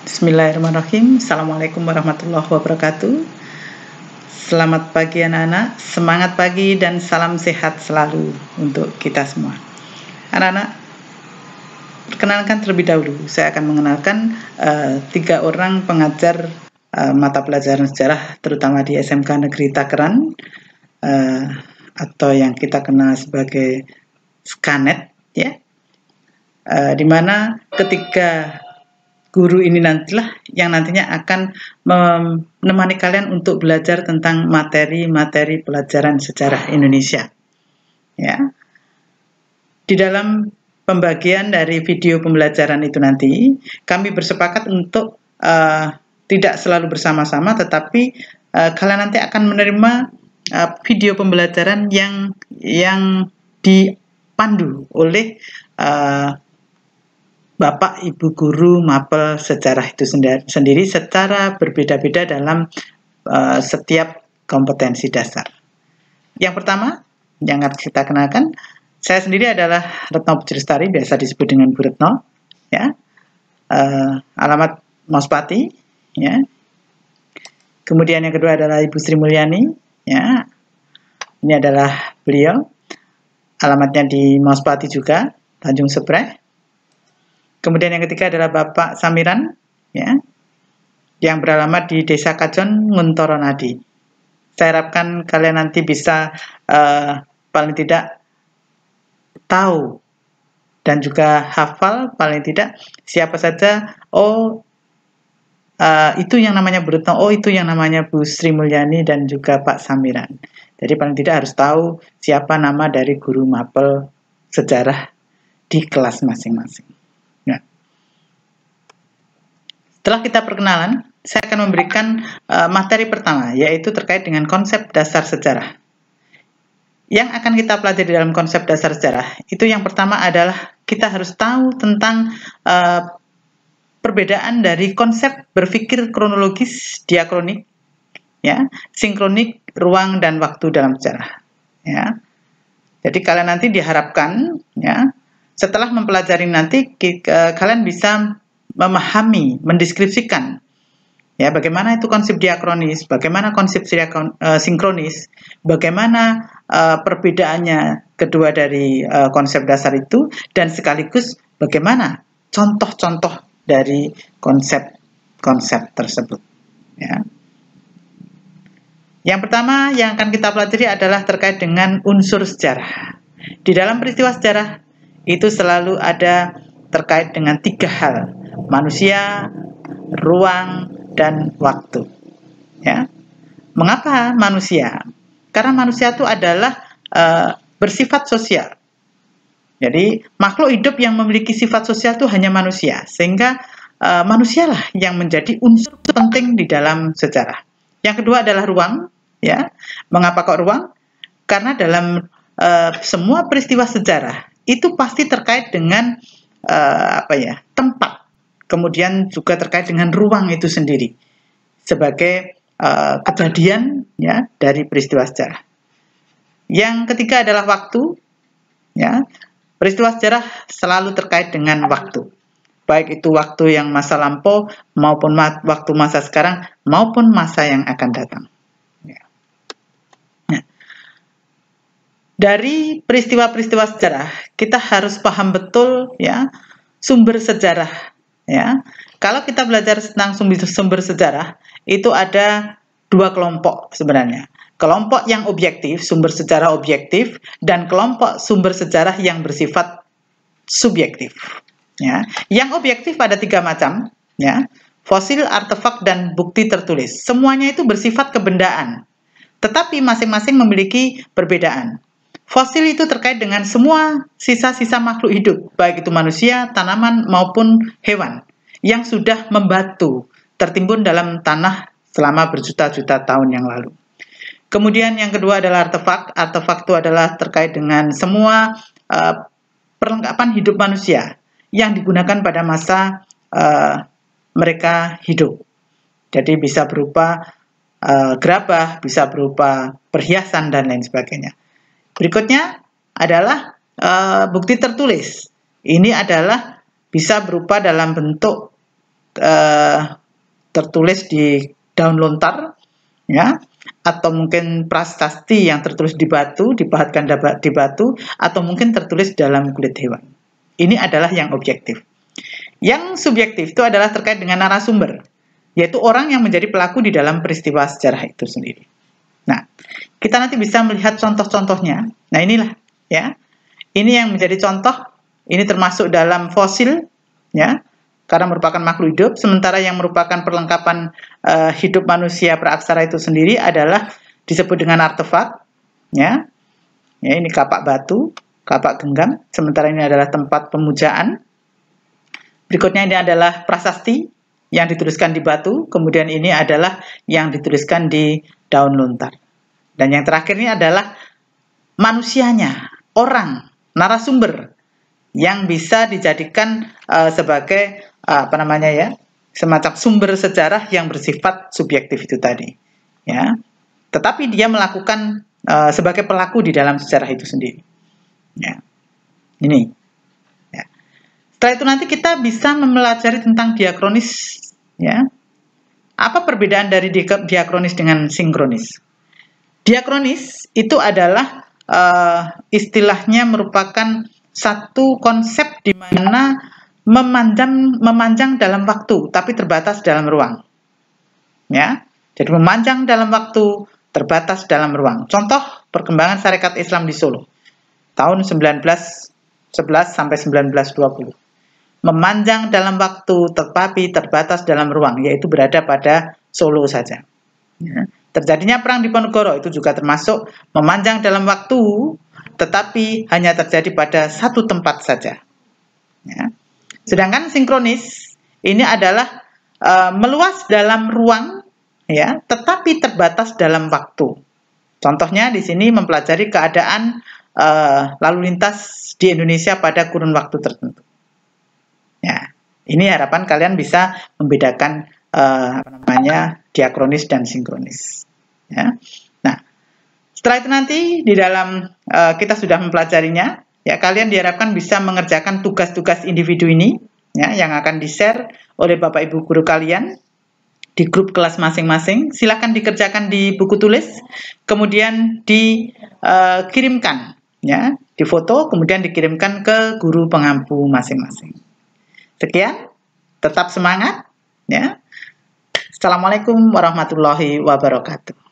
Bismillahirrahmanirrahim. Assalamualaikum warahmatullahi wabarakatuh. Selamat pagi anak-anak, semangat pagi dan salam sehat selalu untuk kita semua. Anak-anak, perkenalkan terlebih dahulu, saya akan mengenalkan 3 orang pengajar mata pelajaran sejarah, terutama di SMK Negeri Takeran, atau yang kita kenal sebagai Skanet, ya. Di mana ketiga guru ini nantinya akan menemani kalian untuk belajar tentang materi-materi pelajaran sejarah Indonesia. Ya. Di dalam pembagian dari video pembelajaran itu nanti, kami bersepakat untuk tidak selalu bersama-sama, tetapi kalian nanti akan menerima video pembelajaran yang dipandu oleh Bapak Ibu Guru Mapel Sejarah itu sendiri secara berbeda-beda dalam setiap kompetensi dasar. Yang pertama, yang akan kita kenalkan, saya sendiri adalah Retno Puji-Lestari, biasa disebut dengan Bu Retno, ya. Alamat Mospati, ya. Kemudian yang kedua adalah Ibu Sri Mulyani, ya. Ini adalah beliau, alamatnya di Mospati juga, Tanjung Sepreh. Kemudian yang ketiga adalah Bapak Samiran, ya, yang beralamat di Desa Kajon, Nguntoro Nadi. Saya harapkan kalian nanti bisa paling tidak tahu dan juga hafal paling tidak siapa saja. Itu yang namanya Bu Retno, itu yang namanya Bu Sri Mulyani dan juga Pak Samiran. Jadi paling tidak harus tahu siapa nama dari guru mapel sejarah di kelas masing-masing. Setelah kita perkenalan, saya akan memberikan materi pertama, yaitu terkait dengan konsep dasar sejarah. Yang akan kita pelajari dalam konsep dasar sejarah, itu yang pertama adalah kita harus tahu tentang perbedaan dari konsep berpikir kronologis, diakronik, ya, sinkronik, ruang dan waktu dalam sejarah. Ya. Jadi kalian nanti diharapkan, ya, setelah mempelajari nanti kalian bisa memahami, mendeskripsikan, ya, bagaimana itu konsep diakronis, bagaimana konsep sinkronis, bagaimana perbedaannya kedua dari konsep dasar itu, dan sekaligus bagaimana contoh-contoh dari konsep-konsep tersebut. Ya. Yang pertama yang akan kita pelajari adalah terkait dengan unsur sejarah. Di dalam peristiwa sejarah itu selalu ada terkait dengan 3 hal: manusia, ruang, dan waktu. Ya. Mengapa manusia? Karena manusia itu adalah bersifat sosial. Jadi makhluk hidup yang memiliki sifat sosial itu hanya manusia, sehingga manusialah yang menjadi unsur penting di dalam sejarah. Yang kedua adalah ruang. Ya. Mengapa kok ruang? Karena dalam semua peristiwa sejarah itu pasti terkait dengan tempat, kemudian juga terkait dengan ruang itu sendiri sebagai kejadian, ya, dari peristiwa sejarah. Yang ketiga adalah waktu, ya. Peristiwa sejarah selalu terkait dengan waktu, baik itu waktu yang masa lampau maupun waktu masa sekarang maupun masa yang akan datang. Ya. Nah, dari peristiwa-peristiwa sejarah kita harus paham betul, ya, sumber sejarah, ya. Kalau kita belajar tentang sumber sejarah, itu ada 2 kelompok sebenarnya. Kelompok yang objektif, sumber sejarah objektif, dan kelompok sumber sejarah yang bersifat subjektif. Ya. Yang objektif ada 3 macam, ya. Fosil, artefak, dan bukti tertulis. Semuanya itu bersifat kebendaan, tetapi masing-masing memiliki perbedaan. Fosil itu terkait dengan semua sisa-sisa makhluk hidup, baik itu manusia, tanaman, maupun hewan, yang sudah membatu, tertimbun dalam tanah selama berjuta-juta tahun yang lalu. Kemudian yang kedua adalah artefak. Artefak itu adalah terkait dengan semua perlengkapan hidup manusia yang digunakan pada masa mereka hidup. Jadi bisa berupa gerabah, bisa berupa perhiasan, dan lain sebagainya. Berikutnya adalah bukti tertulis. Ini adalah bisa berupa dalam bentuk tertulis di daun lontar, ya, atau mungkin prasasti yang tertulis di batu, dipahatkan di batu, atau mungkin tertulis dalam kulit hewan. Ini adalah yang objektif. Yang subjektif itu adalah terkait dengan narasumber, yaitu orang yang menjadi pelaku di dalam peristiwa sejarah itu sendiri. Nah, kita nanti bisa melihat contoh-contohnya. Nah, inilah, ya. Ini yang menjadi contoh, ini termasuk dalam fosil, ya, karena merupakan makhluk hidup, sementara yang merupakan perlengkapan hidup manusia praaksara itu sendiri adalah disebut dengan artefak, ya. Ya, ini kapak batu, kapak genggam, sementara ini adalah tempat pemujaan. Berikutnya ini adalah prasasti yang dituliskan di batu, kemudian ini adalah yang dituliskan di daun lontar. Dan yang terakhir ini adalah manusianya, orang, narasumber yang bisa dijadikan sebagai semacam sumber sejarah yang bersifat subjektif itu tadi, ya. Tetapi dia melakukan sebagai pelaku di dalam sejarah itu sendiri, ya. Ini. Setelah itu nanti kita bisa mempelajari tentang diakronis, ya. Apa perbedaan dari diakronis dengan sinkronis? Diakronis itu adalah istilahnya merupakan satu konsep di mana memanjang dalam waktu, tapi terbatas dalam ruang. Ya, jadi memanjang dalam waktu, terbatas dalam ruang. Contoh perkembangan Syarikat Islam di Solo tahun 1911 sampai 1920. Memanjang dalam waktu, tetapi terbatas dalam ruang, yaitu berada pada Solo saja. Ya. Terjadinya perang di Ponorogo itu juga termasuk memanjang dalam waktu, tetapi hanya terjadi pada satu tempat saja. Ya. Sedangkan sinkronis ini adalah meluas dalam ruang, ya, tetapi terbatas dalam waktu. Contohnya di sini mempelajari keadaan lalu lintas di Indonesia pada kurun waktu tertentu. Ya, ini harapan kalian bisa membedakan diakronis dan sinkronis. Ya. Nah, setelah itu nanti di dalam kita sudah mempelajarinya, ya, kalian diharapkan bisa mengerjakan tugas-tugas individu ini, ya, yang akan di-share oleh Bapak Ibu guru kalian di grup kelas masing-masing. Silakan dikerjakan di buku tulis, kemudian dikirimkan, ya, difoto, kemudian dikirimkan ke guru pengampu masing-masing. Sekian, tetap semangat, ya. Assalamualaikum warahmatullahi wabarakatuh.